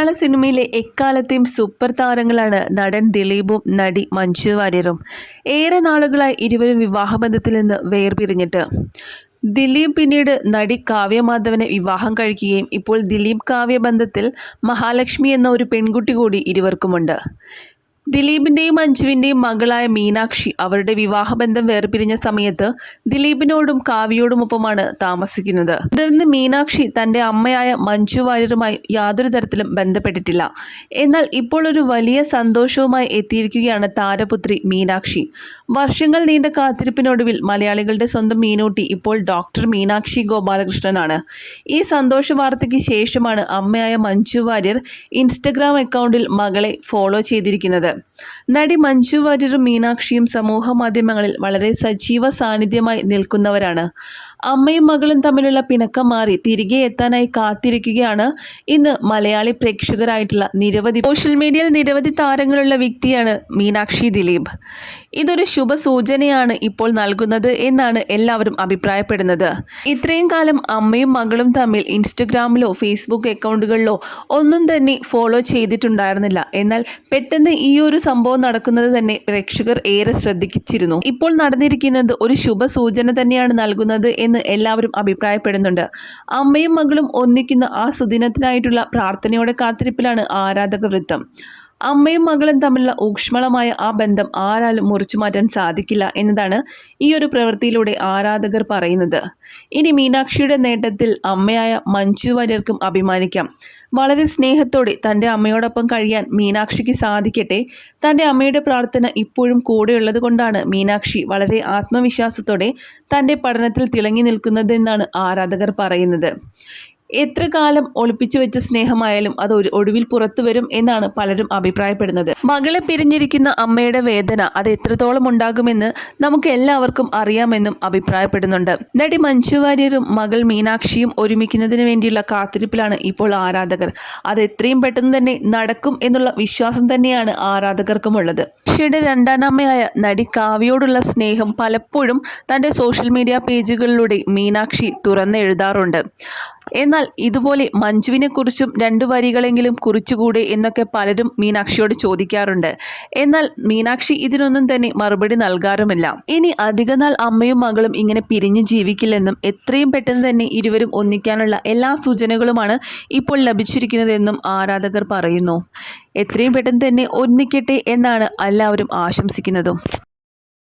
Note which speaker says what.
Speaker 1: മലയാള സിനിമയിലെ എക്കാലത്തെയും സൂപ്പർ താരങ്ങളാണ് നടൻ ദിലീപും നടി മഞ്ജു വാര്യരും. ഏറെ നാളുകളായി ഇരുവരും വിവാഹബന്ധത്തിൽ നിന്ന് വേർപിരിഞ്ഞിട്ട്. ദിലീപ് പിന്നീട് നടി കാവ്യ മാധവനെ വിവാഹം കഴിക്കുകയും ഇപ്പോൾ ദിലീപ് കാവ്യ ബന്ധത്തിൽ മഹാലക്ഷ്മി എന്ന ഒരു പെൺകുട്ടി കൂടി ഇരുവർക്കുമുണ്ട്. ദിലീപിൻ്റെയും മഞ്ജുവിൻ്റെയും മകളായ മീനാക്ഷി അവരുടെ വിവാഹബന്ധം വേർപിരിഞ്ഞ സമയത്ത് ദിലീപിനോടും കാവ്യയോടുമൊപ്പമാണ് താമസിക്കുന്നത്. തുടർന്ന് മീനാക്ഷി തൻ്റെ അമ്മയായ മഞ്ജു വാര്യരുമായി യാതൊരു തരത്തിലും ബന്ധപ്പെട്ടിട്ടില്ല. എന്നാൽ ഇപ്പോൾ ഒരു വലിയ സന്തോഷവുമായി എത്തിയിരിക്കുകയാണ് താരപുത്രി മീനാക്ഷി. വർഷങ്ങൾ നീണ്ട കാത്തിരിപ്പിനൊടുവിൽ മലയാളികളുടെ സ്വന്തം മീനൂട്ടി ഇപ്പോൾ ഡോക്ടർ മീനാക്ഷി ഗോപാലകൃഷ്ണനാണ്. ഈ സന്തോഷ വാർത്തയ്ക്ക് ശേഷമാണ് അമ്മയായ മഞ്ജു വാര്യർ ഇൻസ്റ്റഗ്രാം അക്കൗണ്ടിൽ മകളെ ഫോളോ ചെയ്തിരിക്കുന്നത്. നടി മഞ്ജു വാര്യരും മീനാക്ഷിയും സമൂഹ മാധ്യമങ്ങളിൽ വളരെ സജീവ സാന്നിധ്യമായി നിൽക്കുന്നവരാണ്. അമ്മയും മകളും തമ്മിലുള്ള പിണക്കം മാറി തിരികെ എത്താനായി കാത്തിരിക്കുകയാണ് ഇന്ന് മലയാളി പ്രേക്ഷകരായിട്ടുള്ള സോഷ്യൽ മീഡിയയിൽ നിരവധി താരങ്ങളുള്ള വ്യക്തിയാണ് മീനാക്ഷി ദിലീപ്. ഇതൊരു ശുഭസൂചനയാണ് ഇപ്പോൾ നൽകുന്നത് എന്നാണ് എല്ലാവരും അഭിപ്രായപ്പെടുന്നത്. ഇത്രയും കാലം അമ്മയും മകളും തമ്മിൽ ഇൻസ്റ്റഗ്രാമിലോ ഫേസ്ബുക്ക് അക്കൗണ്ടുകളിലോ ഒന്നും തന്നെ ഫോളോ ചെയ്തിട്ടുണ്ടായിരുന്നില്ല. എന്നാൽ പെട്ടെന്ന് ഈ ഒരു സംഭവം നടക്കുന്നത് തന്നെ പ്രേക്ഷകർ ഏറെ ശ്രദ്ധിച്ചിരുന്നു. ഇപ്പോൾ നടന്നിരിക്കുന്നത് ഒരു ശുഭസൂചന തന്നെയാണ് നൽകുന്നത് എന്ന് എല്ലാവരും അഭിപ്രായപ്പെടുന്നുണ്ട്. അമ്മയും മകളും ഒന്നിക്കുന്ന ആ സുദിനത്തിനായിട്ടുള്ള പ്രാർത്ഥനയോടെ കാത്തിരിപ്പിലാണ് ആരാധക വൃത്തം. അമ്മയും മകളും തമ്മിലുള്ള ഊഷ്മളമായ ആ ബന്ധം ആരാലും മുറിച്ചു മാറ്റാൻ സാധിക്കില്ല എന്നതാണ് ഈ ഒരു പ്രവൃത്തിയിലൂടെ ആരാധകർ പറയുന്നത്. ഇനി മീനാക്ഷിയുടെ നേട്ടത്തിൽ അമ്മയായ മഞ്ജു വാര്യർക്കും അഭിമാനിക്കാം. വളരെ സ്നേഹത്തോടെ തൻ്റെ അമ്മയോടൊപ്പം കഴിയാൻ മീനാക്ഷിക്ക് സാധിക്കട്ടെ. തൻ്റെ അമ്മയുടെ പ്രാർത്ഥന ഇപ്പോഴും കൂടെയുള്ളത് കൊണ്ടാണ് മീനാക്ഷി വളരെ ആത്മവിശ്വാസത്തോടെ തൻ്റെ പഠനത്തിൽ തിളങ്ങി നിൽക്കുന്നതെന്നാണ് ആരാധകർ പറയുന്നത്. എത്ര കാലം ഒളിപ്പിച്ചു വെച്ച സ്നേഹമായാലും അത് ഒടുവിൽ പുറത്തു വരും എന്നാണ് പലരും അഭിപ്രായപ്പെടുന്നത്. മകളെ പിരിഞ്ഞിരിക്കുന്ന അമ്മയുടെ വേദന അത് എത്രത്തോളം ഉണ്ടാകുമെന്ന് നമുക്ക് എല്ലാവർക്കും അറിയാമെന്നും അഭിപ്രായപ്പെടുന്നുണ്ട്. നടി മഞ്ജു വാര്യരും മകൾ മീനാക്ഷിയും ഒരുമിക്കുന്നതിന് വേണ്ടിയുള്ള കാത്തിരിപ്പിലാണ് ഇപ്പോൾ ആരാധകർ. അത് എത്രയും പെട്ടെന്ന് തന്നെ നടക്കും എന്നുള്ള വിശ്വാസം തന്നെയാണ് ആരാധകർക്കുമുള്ളത്. മീനാക്ഷിയുടെ രണ്ടാനമ്മയായ നടി കാവ്യയോടുള്ള സ്നേഹം പലപ്പോഴും തൻ്റെ സോഷ്യൽ മീഡിയ പേജുകളിലൂടെ മീനാക്ഷി തുറന്നെഴുതാറുണ്ട്. എന്നാൽ ഇതുപോലെ മഞ്ജുവിനെ കുറിച്ചും 2 വരികളെങ്കിലും കുറിച്ചുകൂടെ എന്നൊക്കെ പലരും മീനാക്ഷിയോട് ചോദിക്കാറുണ്ട്. എന്നാൽ മീനാക്ഷി ഇതിനൊന്നും തന്നെ മറുപടി നൽകാറുമില്ല. ഇനി അധികനാൾ അമ്മയും മകളും ഇങ്ങനെ പിരിഞ്ഞു ജീവിക്കില്ലെന്നും എത്രയും പെട്ടെന്ന് തന്നെ ഇരുവരും ഒന്നിക്കാനുള്ള എല്ലാ സൂചനകളുമാണ് ഇപ്പോൾ ലഭിച്ചിരിക്കുന്നതെന്നും ആരാധകർ പറയുന്നു. എത്രയും പെട്ടെന്ന് തന്നെ ഒന്നിക്കട്ടെ എന്നാണ് എല്ലാവരും ആശംസിക്കുന്നതും.